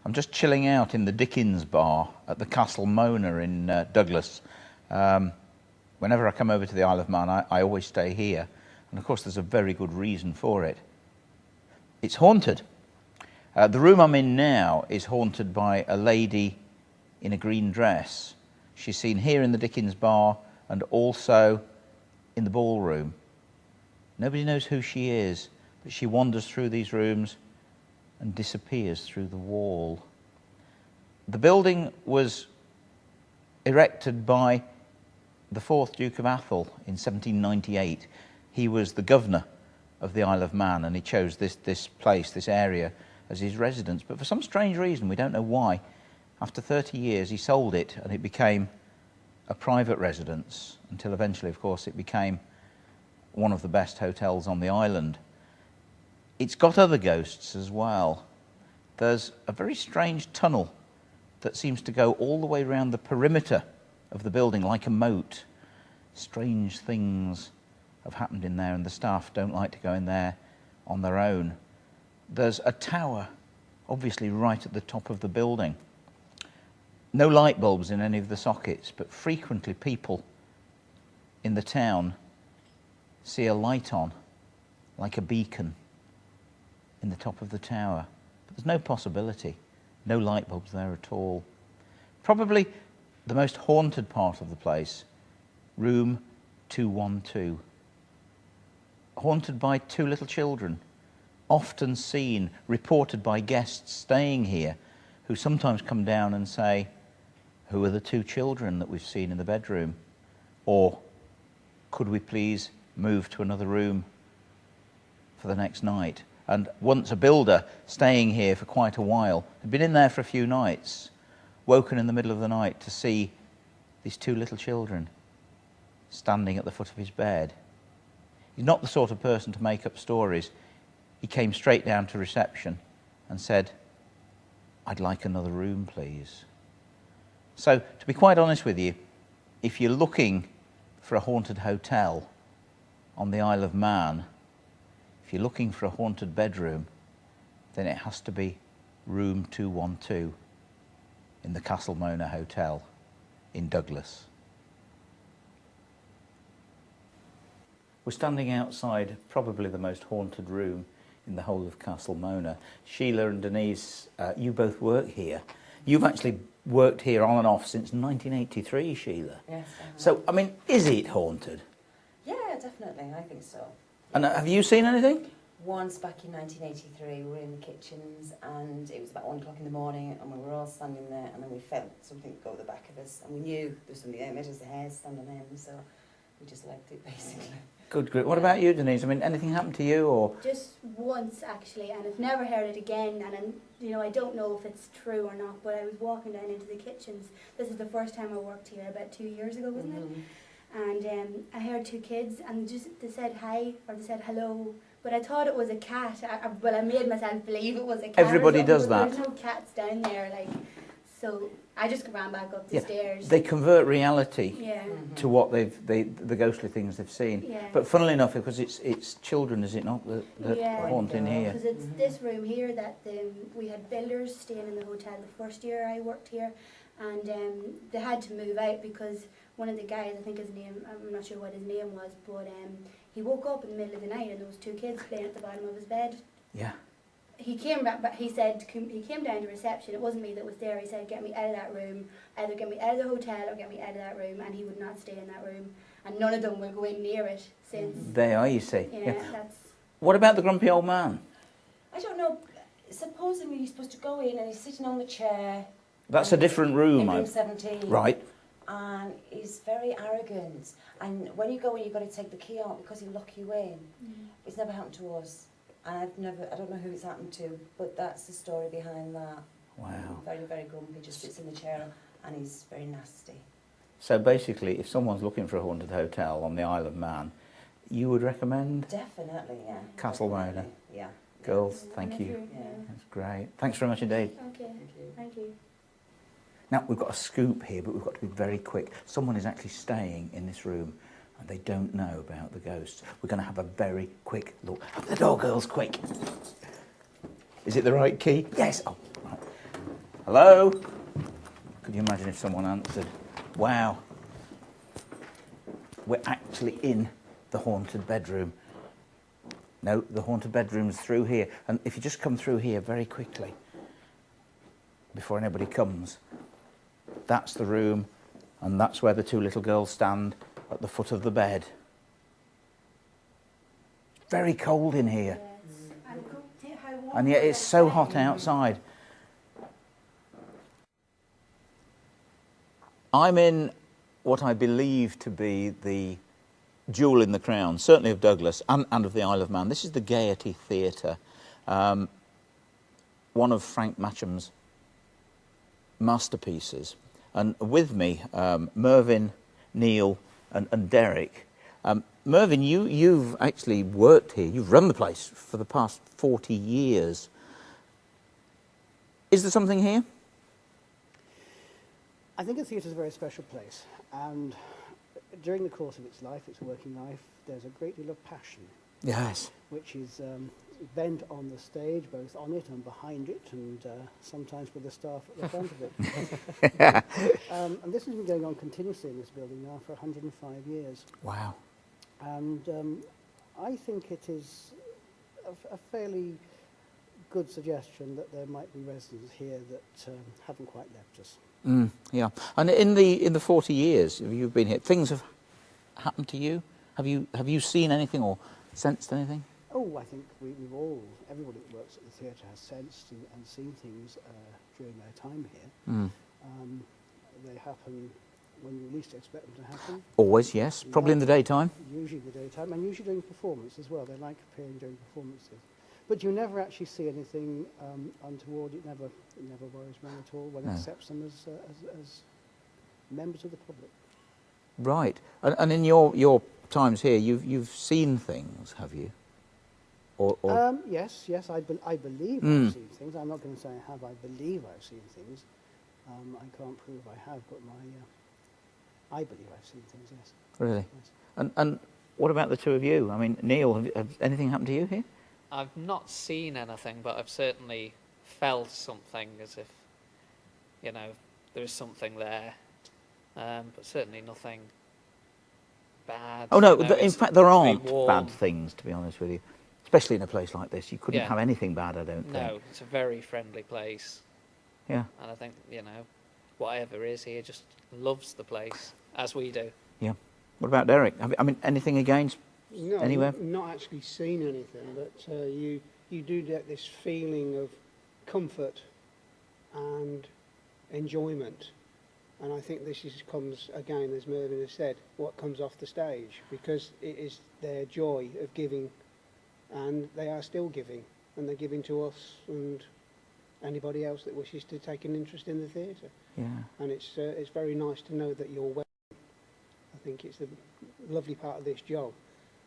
I'm just chilling out in the Dickens bar at the Castle Mona in Douglas. Whenever I come over to the Isle of Man, I always stay here, and of course there's a very good reason for it. It's haunted. The room I'm in now is haunted by a lady in a green dress. She's seen here in the Dickens bar and also in the ballroom. Nobody knows who she is, but she wanders through these rooms and disappears through the wall. The building was erected by the 4th Duke of Atholl in 1798. He was the governor of the Isle of Man, and he chose this place, this area, as his residence. But for some strange reason, we don't know why, after 30 years he sold it and it became a private residence, until eventually, of course, it became one of the best hotels on the island. It's got other ghosts as well. There's a very strange tunnel that seems to go all the way around the perimeter of the building like a moat. Strange things have happened in there, and the staff don't like to go in there on their own. There's a tower, obviously right at the top of the building. No light bulbs in any of the sockets, but frequently people in the town see a light on, like a beacon, in the top of the tower. But there's no possibility, no light bulbs there at all. Probably the most haunted part of the place, room 212. Haunted by 2 little children, often seen, reported by guests staying here, who sometimes come down and say, "Who are the 2 children that we've seen in the bedroom?" Or, "Could we please move to another room for the next night?" And once a builder staying here for quite a while, had been in there for a few nights, woken in the middle of the night to see these 2 little children standing at the foot of his bed. He's not the sort of person to make up stories. He came straight down to reception and said, "I'd like another room, please." So, to be quite honest with you, if you're looking for a haunted hotel on the Isle of Man, if you're looking for a haunted bedroom, then it has to be room 212 in the Castle Mona Hotel in Douglas. We're standing outside probably the most haunted room in the whole of Castle Mona. Sheila and Denise, you both work here. You've actually worked here on and off since 1983, Sheila. Yes. So, I mean, is it haunted? Yeah, definitely. I think so. And have you seen anything? Once back in 1983, we were in the kitchens and it was about 1 o'clock in the morning and we were all standing there and then we felt something go at the back of us and we knew there was somebody there, made us the hairs stand on end, so we just left it basically. Good, good. What about you, Denise? I mean, anything happened to you or? Just once actually, and I've never heard it again, and you know, I don't know if it's true or not, but I was walking down into the kitchens. This is the first time I worked here about 2 years ago, wasn't it? And I heard two kids and they said hi or they said hello, but I thought it was a cat. I made myself believe it was a cat. Everybody does but that. There's no cats down there, like, so I just ran back up the stairs. They convert reality to what the ghostly things they've seen. Yeah. But funnily enough, because it's children, is it not, that haunt in here? Because it's this room here that we had builders staying in the hotel the first year I worked here, and they had to move out because one of the guys, I think his name, I'm not sure what his name was, but he woke up in the middle of the night and there was two kids playing at the bottom of his bed. Yeah. He came back, but he said he came down to reception. It wasn't me that was there. He said, "Get me out of that room. Either get me out of the hotel or get me out of that room." And he would not stay in that room. And none of them will go in near it since. There are, you see. Yeah, that's. What about the grumpy old man? I don't know. Supposedly you're supposed to go in and he's sitting on the chair. That's a different room. In room 17. Right. And he's very arrogant. And when you go in, you've got to take the key out because he'll lock you in. It's never happened to us. And I don't know who it's happened to, but that's the story behind that. Wow. Very, very grumpy, just sits in the chair and he's very nasty. So basically, if someone's looking for a haunted hotel on the Isle of Man, you would recommend? Definitely, yeah. Castle Mona. Yeah. Girls, thank you. Yeah. That's great. Thanks very much indeed. Okay. Thank you. Now, we've got a scoop here, but we've got to be very quick. Someone is actually staying in this room and they don't know about the ghosts. We're going to have a very quick look. Open the door, girls, quick. Is it the right key? Yes. Oh, right. Hello? Could you imagine if someone answered? Wow. We're actually in the haunted bedroom. No, the haunted bedroom's through here. And if you just come through here very quickly, before anybody comes, that's the room, and that's where the two little girls stand at the foot of the bed. Very cold in here. And yet it's so hot outside. I'm in what I believe to be the jewel in the crown, certainly of Douglas and of the Isle of Man. This is the Gaiety Theatre, one of Frank Matcham's masterpieces. And with me, Mervyn, Neil and Derek. Mervyn, you've actually worked here. You've run the place for the past 40 years. Is there something here? I think a theatre is a very special place, and during the course of its life, its working life, there's a great deal of passion. Yes. Which is bent on the stage, both on it and behind it, and sometimes with the staff at the front of it. And this has been going on continuously in this building now for 105 years. Wow. And I think it is a fairly good suggestion that there might be residents here that haven't quite left us. Yeah. And in the 40 years you've been here, things have happened to you? Have you seen anything or sensed anything? Oh, I think everybody that works at the theatre has sensed and seen things during their time here. They happen when you least expect them to happen. Always, yes. Probably in the daytime. Usually in the daytime, and usually during performance as well. They like appearing during performances. But you never actually see anything untoward. It never worries one at all. One accepts them as members of the public. Right. And in your times here, you've seen things, have you? Or yes, I believe I've seen things. I'm not going to say I have. I believe I've seen things. I can't prove I have, but I believe I've seen things, yes. Really? Yes. And what about the two of you? I mean, Neil, have anything happened to you here? I've not seen anything, but I've certainly felt something, as if, you know, there is something there. But certainly nothing bad. Oh, no, you know, in it's fact, there very aren't warm. bad things, to be honest with you. Especially in a place like this. You couldn't Yeah. have anything bad, I don't think. No, it's a very friendly place. Yeah. And I think, you know, whatever is here just loves the place, as we do. Yeah. What about Derek? I mean, anything against No, anywhere? not actually seen anything, but you do get this feeling of comfort and enjoyment. And I think this comes, again, as Mervyn has said, what comes off the stage, because it is their joy of giving, and they are still giving, and they're giving to us and anybody else that wishes to take an interest in the theatre. Yeah. And it's very nice to know that you're welcome. I think it's the lovely part of this job,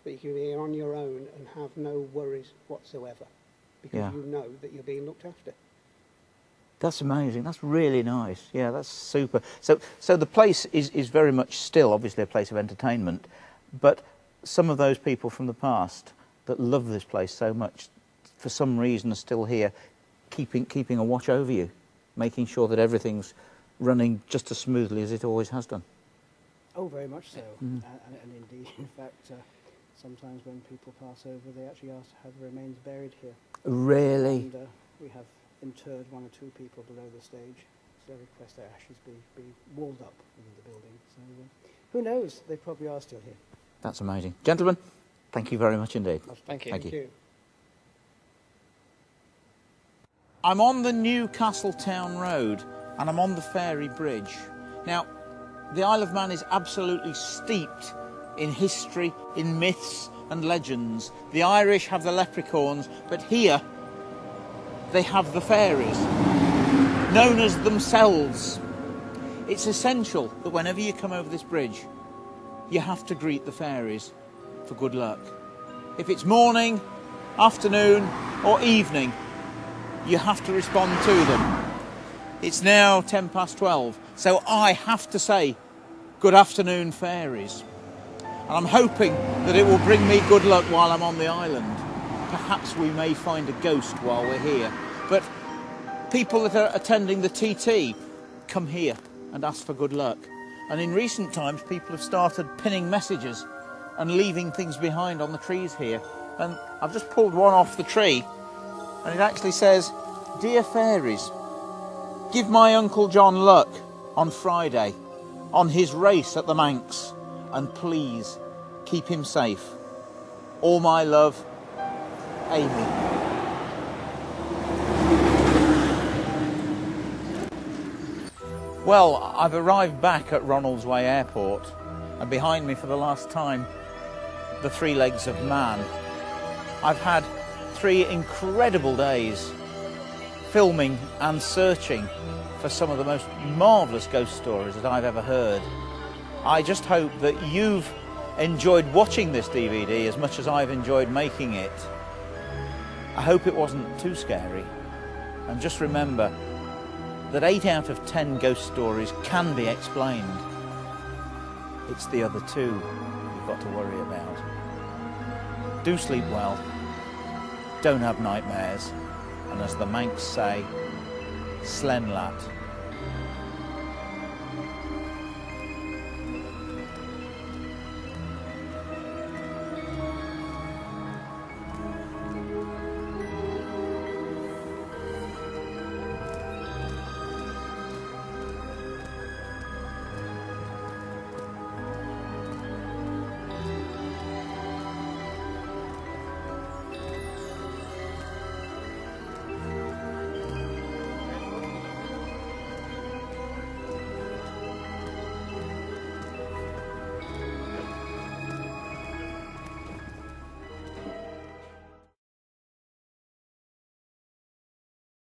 that you can be here on your own and have no worries whatsoever, because Yeah. you know that you're being looked after. That's amazing. That's really nice. Yeah, that's super. So the place is very much still, obviously, a place of entertainment, but some of those people from the past that love this place so much, for some reason, are still here, keeping a watch over you, making sure that everything's running just as smoothly as it always has done. Oh, very much so. Mm. And indeed, in fact, sometimes when people pass over, they actually ask to have the remains buried here. Really? And we have interred one or two people below the stage, so they request their ashes be walled up within the building. So who knows? They probably are still here. That's amazing. Gentlemen, thank you very much indeed. Thank you. Thank Thank you. you. I'm on the Newcastle Town Road and I'm on the Fairy Bridge. Now, the Isle of Man is absolutely steeped in history, in myths and legends. The Irish have the leprechauns, but here they have the fairies, known as themselves. It's essential that whenever you come over this bridge, you have to greet the fairies for good luck. If it's morning, afternoon or evening, you have to respond to them. It's now 12:10, so I have to say, good afternoon, fairies. And I'm hoping that it will bring me good luck while I'm on the island. Perhaps we may find a ghost while we're here. But people that are attending the TT come here and ask for good luck. And in recent times, people have started pinning messages and leaving things behind on the trees here. And I've just pulled one off the tree, and it actually says, "Dear fairies, give my Uncle John luck on Friday on his race at the Manx, and please keep him safe. All my love, Amy." Well, I've arrived back at Ronaldsway Airport, and behind me for the last time, the three legs of man. I've had 3 incredible days filming and searching for some of the most marvellous ghost stories that I've ever heard. I just hope that you've enjoyed watching this DVD as much as I've enjoyed making it. I hope it wasn't too scary. And just remember that 8 out of 10 ghost stories can be explained. It's the other 2 you've got to worry about. Do sleep well. Don't have nightmares. And as the Manx say, Slen lat.